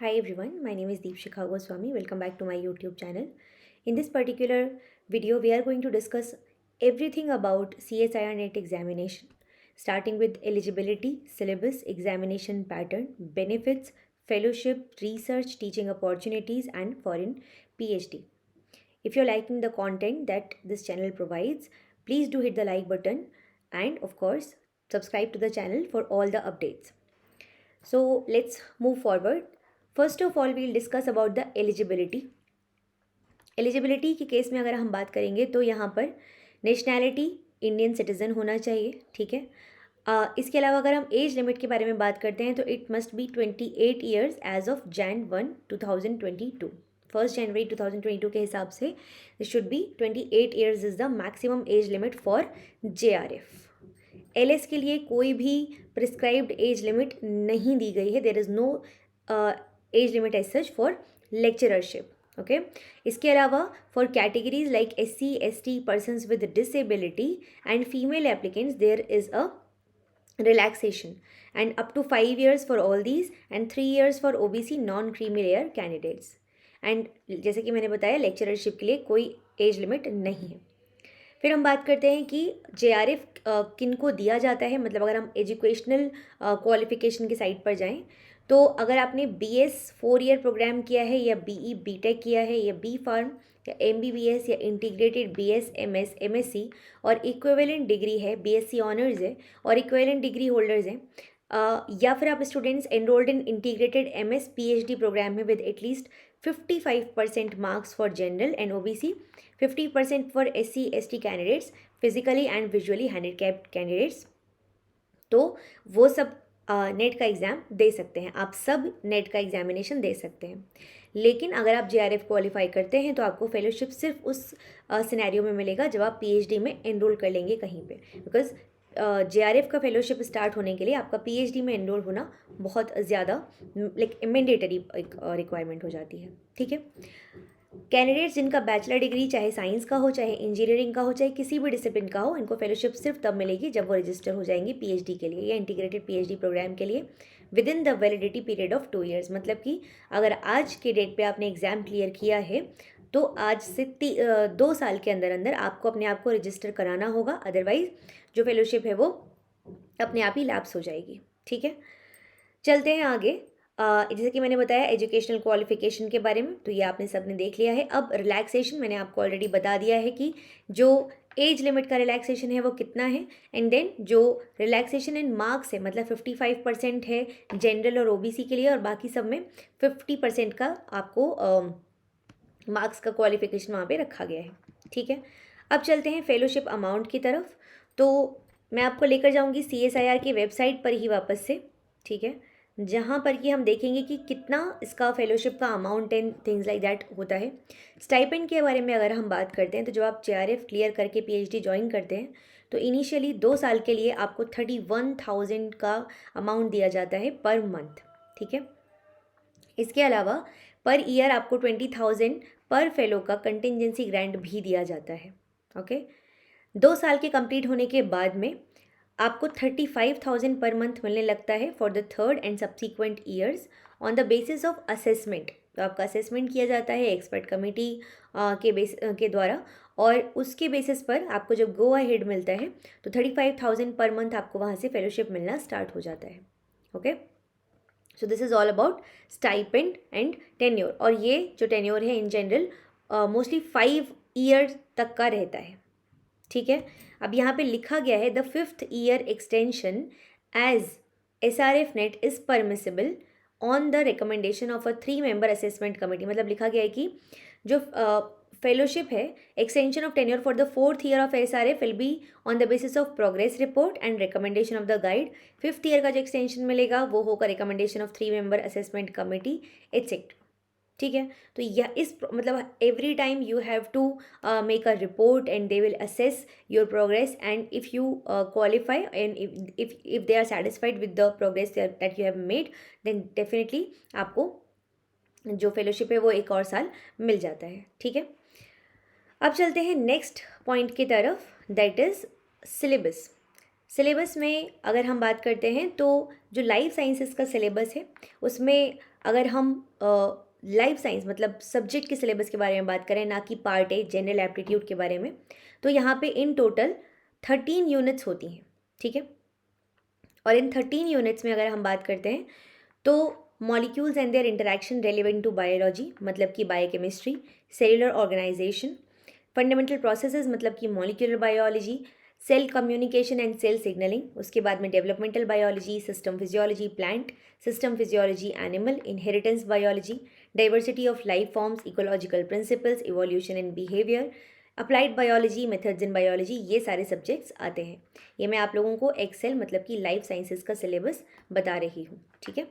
Hi everyone, my name is Deepshikha Goswami. Welcome back to my YouTube channel. In this particular video, we are going to discuss everything about CSIR NET examination, starting with eligibility, syllabus, examination pattern, benefits, fellowship, research, teaching opportunities, and foreign PhD. If you're liking the content that this channel provides, please do hit the like button and, of course, subscribe to the channel for all the updates. So let's move forward. First of all, we'll discuss about the eligibility. Eligibility के case में अगर हम बात करेंगे तो यहाँ पर nationality Indian citizen होना चाहिए, ठीक है। इसके अलावा अगर हम एज लिमिट के बारे में बात करते हैं तो it must be 28 years age of Jan 1, 2022। 1 जनवरी 2022 के हिसाब से this should be 28 years is the maximum age limit for JRF। LS के लिए कोई भी प्रिस्क्राइब्ड एज लिमिट नहीं दी गई है। There is no age limit as such for lectureship, okay. इसके अलावा for categories like SC ST persons with disability and female applicants there is a relaxation and up to 5 years for all these and 3 years for OBC non creamy layer candidates। And जैसे कि मैंने बताया lecturership के लिए कोई age limit नहीं है। फिर हम बात करते हैं कि JRF किन को दिया जाता है। मतलब अगर हम एजुकेशनल क्वालिफिकेशन की साइड पर जाएं तो अगर आपने BS 4 ईयर प्रोग्राम किया है या BE BTech किया है या B Pharm या MBBS या इंटीग्रेटेड BS MS MSc और इक्विवेलेंट डिग्री है, BSc ऑनर्स है और इक्विवेलेंट डिग्री होल्डर्स हैं, या फिर आप students enrolled in integrated MS PhD programme में with at least 55% marks for general and OBC, 50% for SC ST candidates, physically and visually handicapped candidates, तो वो सब नेट का एग्ज़ाम दे सकते हैं। आप सब नेट का एग्जामिनेशन दे सकते हैं। लेकिन अगर आप JRF क्वालिफाई करते हैं तो आपको फेलोशिप सिर्फ उस सिनेरियो में मिलेगा जब आप PhD में एनरोल कर लेंगे कहीं पे, बिकॉज JRF का फेलोशिप स्टार्ट होने के लिए आपका PhD में एनरोल होना बहुत ज़्यादा लाइक मैंडेटरी एक रिक्वायरमेंट हो जाती है, ठीक है। कैंडिडेट्स जिनका बैचलर डिग्री चाहे साइंस का हो, चाहे इंजीनियरिंग का हो, चाहे किसी भी डिसिप्लिन का हो, इनको फेलोशिप सिर्फ तब मिलेगी जब वो रजिस्टर हो जाएंगे PhD के लिए या इंटीग्रेटेड PhD प्रोग्राम के लिए with in the validity period of 2 years. मतलब कि अगर आज के डेट पे आपने एग्ज़ाम क्लियर किया है तो आज से 2 साल के अंदर अंदर आपको अपने आप को रजिस्टर कराना होगा, अदरवाइज जो फेलोशिप है वो अपने आप ही लैप्स हो जाएगी, ठीक है। चलते हैं आगे। जैसे कि मैंने बताया एजुकेशनल क्वालिफिकेशन के बारे में, तो ये आपने सबने देख लिया है। अब रिलैक्सेशन मैंने आपको ऑलरेडी बता दिया है कि जो एज लिमिट का रिलैक्सेशन है वो कितना है, एंड देन जो रिलैक्सेशन इन मार्क्स है, मतलब 55% है जनरल और OBC के लिए और बाकी सब में 50% का आपको मार्क्स का क्वालिफिकेशन वहाँ पे रखा गया है, ठीक है। अब चलते हैं फेलोशिप अमाउंट की तरफ। तो मैं आपको लेकर जाऊँगी CSIR की वेबसाइट पर ही वापस से, ठीक है, जहाँ पर कि हम देखेंगे कि कितना इसका फेलोशिप का amount and things like that होता है। स्टाइपेंड के बारे में अगर हम बात करते हैं तो जब आप JRF क्लियर करके PhD ज्वाइन करते हैं तो इनिशियली 2 साल के लिए आपको 31,000 का अमाउंट दिया जाता है पर मंथ, ठीक है। इसके अलावा पर ईयर आपको 20,000 पर फेलो का कंटिजेंसी ग्रांट भी दिया जाता है, ओके। 2 साल के कंप्लीट होने के बाद में आपको 35,000 पर मंथ मिलने लगता है for the third and subsequent years on the basis of assessment. तो आपका असेसमेंट किया जाता है एक्सपर्ट कमेटी के द्वारा, और उसके बेसिस पर आपको जब गो अहेड मिलता है तो 35,000 पर मंथ आपको वहाँ से फेलोशिप मिलना स्टार्ट हो जाता है, okay. So this is all about stipend and tenure. और ये जो टेन्योर है इन जनरल मोस्टली 5 ईयर तक का रहता है, ठीक है। अब यहाँ पे लिखा गया है the 5th year extension as SRF NET is permissible on the recommendation of a 3 member assessment committee. मतलब लिखा गया है कि जो फेलोशिप है, extension of tenure for the 4th year of SRF will be on the basis of progress report and recommendation of the guide. 5th year का जो extension मिलेगा वो होगा recommendation of 3 member assessment committee etcetera, ठीक है। तो यह इस मतलब every time you have to make a report and they will assess your progress, and if you qualify and if they are satisfied with the progress that you have made, then definitely आपको जो fellowship है वो 1 और साल मिल जाता है, ठीक है। अब चलते हैं नेक्स्ट पॉइंट की तरफ, दैट इज़ सिलेबस। सिलेबस में अगर हम बात करते हैं तो जो लाइफ साइंसेस का सिलेबस है उसमें अगर हम लाइफ साइंस मतलब सब्जेक्ट के सिलेबस के बारे में बात करें, ना कि पार्ट ए जनरल एप्टीट्यूड के बारे में, तो यहाँ पे इन टोटल 13 यूनिट्स होती हैं, ठीक है। और इन 13 यूनिट्स में अगर हम बात करते हैं तो molecules and their interaction relevant to biology मतलब कि biochemistry, cellular organisation, fundamental processes मतलब कि molecular biology, cell communication and cell signalling, उसके बाद में developmental biology, system physiology plant, system physiology animal, inheritance biology, diversity of life forms, ecological principles, evolution and behaviour, applied biology, methods in biology, ये सारे subjects आते हैं। ये मैं आप लोगों को एक्सेल मतलब कि लाइफ साइंसेस का सिलेबस बता रही हूँ, ठीक है।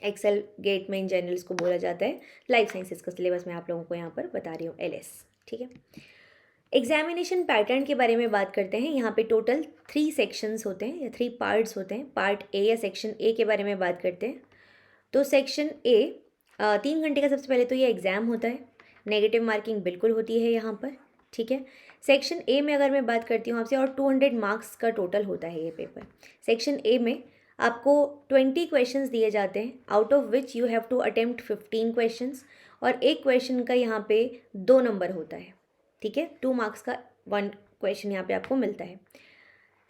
एक्सेल गेट में इन जनरल इसको बोला जाता है, लाइफ साइंसेस का सिलेबस मैं आप लोगों को यहाँ पर बता रही हूँ, LS, ठीक है। एग्जामिनेशन पैटर्न के बारे में बात करते हैं। यहाँ पे टोटल 3 सेक्शंस होते हैं या 3 पार्ट्स होते हैं। पार्ट ए या सेक्शन ए के बारे में बात करते हैं तो सेक्शन ए 3 घंटे का सबसे पहले तो ये एग्ज़ाम होता है, नेगेटिव मार्किंग बिल्कुल होती है यहाँ पर, ठीक है। सेक्शन ए में अगर मैं बात करती हूँ आपसे, और 200 मार्क्स का टोटल होता है ये पेपर। सेक्शन ए में आपको 20 क्वेश्चंस दिए जाते हैं, out of which you have to attempt 15 questions, और एक क्वेश्चन का यहाँ पे 2 नंबर होता है, ठीक है। 2 मार्क्स का 1 क्वेश्चन यहाँ पे आपको मिलता है।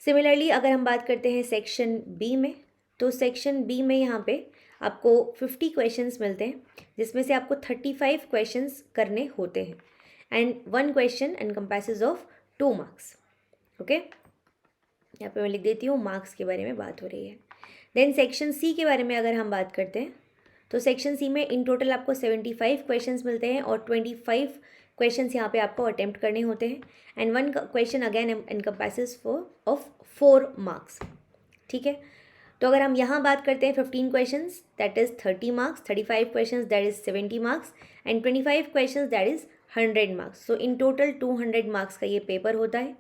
सिमिलरली अगर हम बात करते हैं सेक्शन बी में, तो सेक्शन बी में यहाँ पे आपको 50 क्वेश्चंस मिलते हैं, जिसमें से आपको 35 क्वेश्चंस करने होते हैं, and 1 question encompasses of 2 marks, okay. यहाँ पे मैं लिख देती हूँ, मार्क्स के बारे में बात हो रही है। देन सेक्शन सी के बारे में अगर हम बात करते हैं तो सेक्शन सी में इन टोटल आपको 75 क्वेश्चंस मिलते हैं, और 25 क्वेश्चंस यहाँ पे आपको अटेम्प्ट करने होते हैं, and 1 question again encompasses of 4 marks, ठीक है। तो अगर हम यहाँ बात करते हैं 15 questions that is 30 marks, 35 questions that is 70 marks, and 25 questions that is 100 marks. So in total 200 marks का ये पेपर होता है,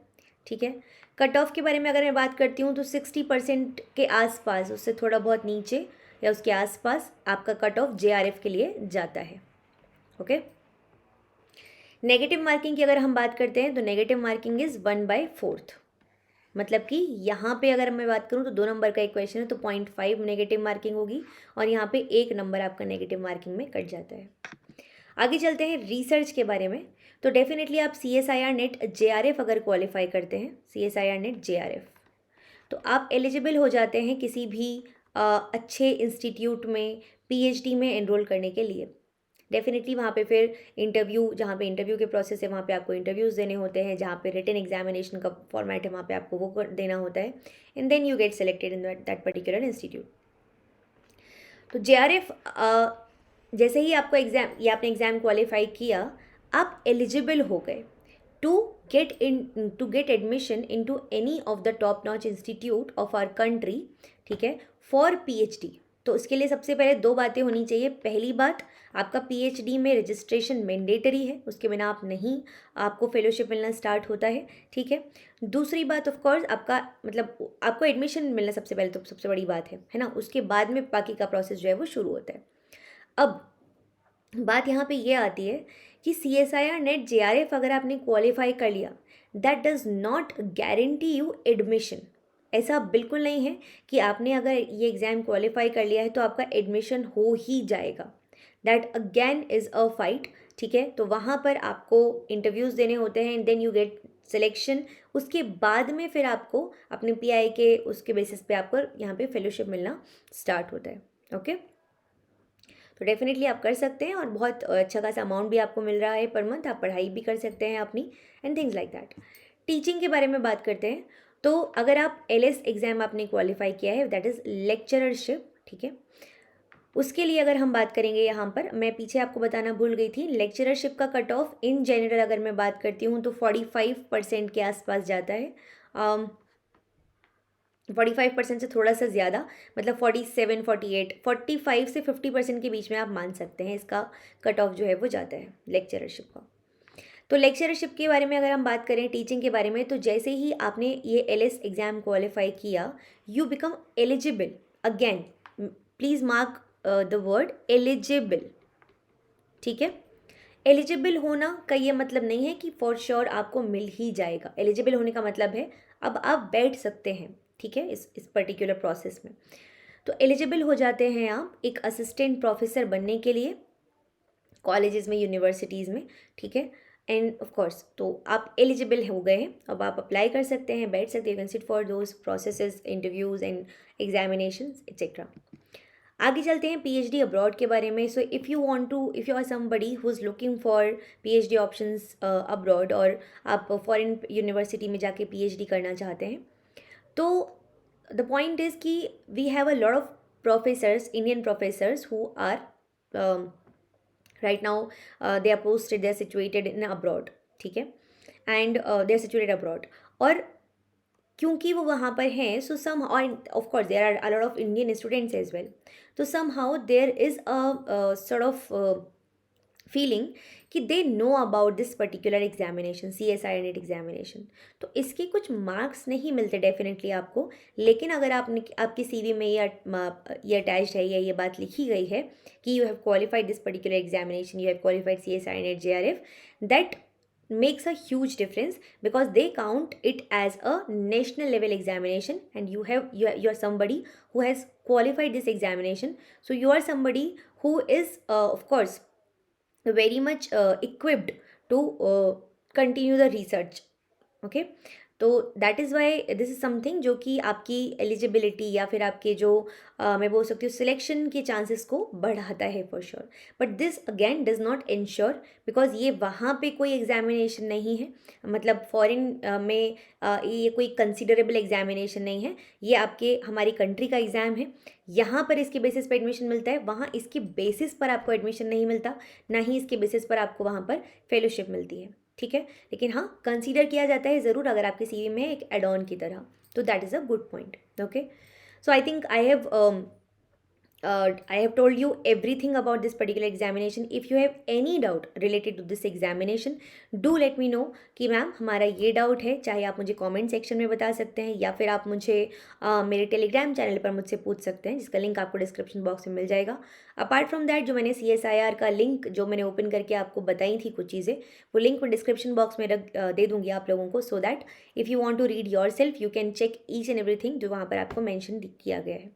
ठीक है। कट ऑफ के बारे में अगर मैं बात करती हूँ तो 60% के आसपास, उससे थोड़ा बहुत नीचे या उसके आसपास आपका कट ऑफ JRF के लिए जाता है, ओके। नेगेटिव मार्किंग की अगर हम बात करते हैं तो नेगेटिव मार्किंग इज़ 1/4, मतलब कि यहाँ पे अगर मैं बात करूँ तो 2 नंबर का एक क्वेश्चन है तो 0.5 नेगेटिव मार्किंग होगी, और यहाँ पे 1 नंबर आपका नेगेटिव मार्किंग में कट जाता है। आगे चलते हैं रिसर्च के बारे में। तो डेफिनेटली आप CSIR नेट JRF अगर क्वालिफाई करते हैं, CSIR नेट JRF, तो आप एलिजिबल हो जाते हैं किसी भी अच्छे इंस्टीट्यूट में PhD में एनरोल करने के लिए। डेफिनेटली वहाँ पे फिर इंटरव्यू, जहाँ पे इंटरव्यू के प्रोसेस है वहाँ पे आपको इंटरव्यूज़ देने होते हैं, जहाँ पे रिटन एग्जामिनेशन का फॉर्मेट है वहाँ पे आपको वो देना होता है, and then you get selected in that particular institute. तो JRF जैसे ही आपको एग्ज़ाम, ये आपने एग्ज़ाम क्वालिफाई किया, आप एलिजिबल हो गए to get admission into any of the top notch institute of our country, ठीक है, फॉर PhD। तो उसके लिए सबसे पहले 2 बातें होनी चाहिए। पहली बात, आपका PhD में रजिस्ट्रेशन मैंडेटरी है, उसके बिना आप नहीं, आपको फेलोशिप मिलना स्टार्ट होता है, ठीक है। दूसरी बात ऑफ कोर्स आपका मतलब आपको एडमिशन मिलना सबसे पहले तो सबसे बड़ी बात है ना, उसके बाद में बाकी का प्रोसेस जो है वो शुरू होता है। अब बात यहाँ पे ये आती है कि CSIR नेट JRF अगर आपने क्वालिफाई कर लिया, that does not guarantee you admission. ऐसा बिल्कुल नहीं है कि आपने अगर ये एग्ज़ाम क्वालिफाई कर लिया है तो आपका एडमिशन हो ही जाएगा। That again is a fight, ठीक है। तो वहाँ पर आपको इंटरव्यूज़ देने होते हैं, and then you get selection. उसके बाद में फिर आपको अपने PI के उसके बेसिस पे आपको यहाँ पे फेलोशिप मिलना स्टार्ट होता है, ओके। तो डेफिनेटली आप कर सकते हैं, और बहुत अच्छा खासा अमाउंट भी आपको मिल रहा है पर मंथ, आप पढ़ाई भी कर सकते हैं अपनी, and things like that. Teaching के बारे में बात करते हैं तो अगर आप LS एग्ज़ाम आपने क्वालिफाई किया है, दैट इज़ लेक्चररशिप, ठीक है। उसके लिए अगर हम बात करेंगे, यहाँ पर मैं पीछे आपको बताना भूल गई थी, लेक्चररशिप का कट ऑफ इन जनरल अगर मैं बात करती हूँ तो 45% के आसपास जाता है। 45% से थोड़ा सा ज़्यादा, मतलब 47, 48, 45 से 50% के बीच में आप मान सकते हैं इसका कट ऑफ जो है वो जाता है लेक्चररशिप का। तो लेक्चरशिप के बारे में अगर हम बात करें, टीचिंग के बारे में, तो जैसे ही आपने ये LS एग्ज़ाम क्वालिफाई किया, you become eligible. Again please mark the word eligible, ठीक है। एलिजिबल होना का ये मतलब नहीं है कि फॉर श्योर आपको मिल ही जाएगा। एलिजिबल होने का मतलब है अब आप बैठ सकते हैं, ठीक है, इस पर्टिकुलर प्रोसेस में। तो एलिजिबल हो जाते हैं आप एक असिस्टेंट प्रोफेसर बनने के लिए कॉलेजेस में, यूनिवर्सिटीज़ में, ठीक है। एंड ऑफ कोर्स तो आप एलिजिबल हो गए हैं, अब आप अप्लाई कर सकते हैं, बैठ सकते हैं, can sit for those processes, interviews and examinations etcetera. आगे चलते हैं पीएचडी अब्रॉड के बारे में। So if you want to, if you are somebody who is looking for PhD options abroad, और आप फॉरेन यूनिवर्सिटी में जाके पीएचडी करना चाहते हैं, तो द पॉइंट इज़ कि we have a lot of professors, Indian professors who are right now they are posted, they are situated in abroad, ठीक है, and they are situated abroad, और क्योंकि वो वहाँ पर हैं, सो सम, और of course there are a lot of Indian students as well, तो somehow there is a sort of feeling कि they know about this particular examination, CSIR NET examination. तो इसके कुछ मार्क्स नहीं मिलते definitely आपको, लेकिन अगर आपने आपकी सीवी में ये अटैच्ड है या ये बात लिखी गई है कि you have qualified this particular examination, you have qualified CSIR NET JRF, that makes a huge difference because they count it as a national level examination, and you are somebody who has qualified this examination, so you are somebody who is of course very much equipped to continue the research, okay। तो that is why this is something जो कि आपकी eligibility या फिर आपके जो मैं बोल सकती हूँ सिलेक्शन के चांसेस को बढ़ाता है for sure. But this again does not ensure, because ये वहाँ पे कोई एग्जामिनेशन नहीं है, मतलब फॉरेन में ये कोई कंसिडरेबल एग्जामिनेशन नहीं है, ये आपके हमारी कंट्री का एग्ज़ाम है। यहाँ पर इसके बेसिस पर एडमिशन मिलता है, वहाँ इसके बेसिस पर आपको एडमिशन नहीं मिलता, ना ही इसके बेसिस पर आपको वहाँ पर फेलोशिप मिलती है, ठीक है। लेकिन हाँ, कंसीडर किया जाता है ज़रूर अगर आपके सीवी में एक एड ऑन की तरह, तो that is a good point, okay. So I think I have told you everything about this particular examination. If you have any doubt related to this examination, do let me know कि ma'am हमारा ये doubt है, चाहे आप मुझे comment section में बता सकते हैं या फिर आप मुझे मेरे टेलीग्राम चैनल पर मुझसे पूछ सकते हैं, जिसका लिंक आपको डिस्क्रिप्शन बॉक्स में मिल जाएगा। अपार्ट फ्रॉम दैट, जो मैंने CSIR का लिंक जो मैंने ओपन करके आपको बताई थी कुछ चीज़ें, वो लिंक मैं डिस्क्रिप्शन बॉक्स में दे दूँगी आप लोगों को, so that if you want to read yourself you can check each and everything जो वहाँ पर आपको मैंशन किया गया है,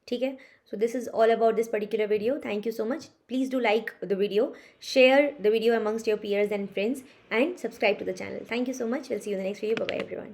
ठीक है। So this is all about this particular video. Thank you so much. Please do like the video, share the video amongst your peers and friends, and subscribe to the channel. Thank you so much. We'll see you in the next video. Bye bye everyone.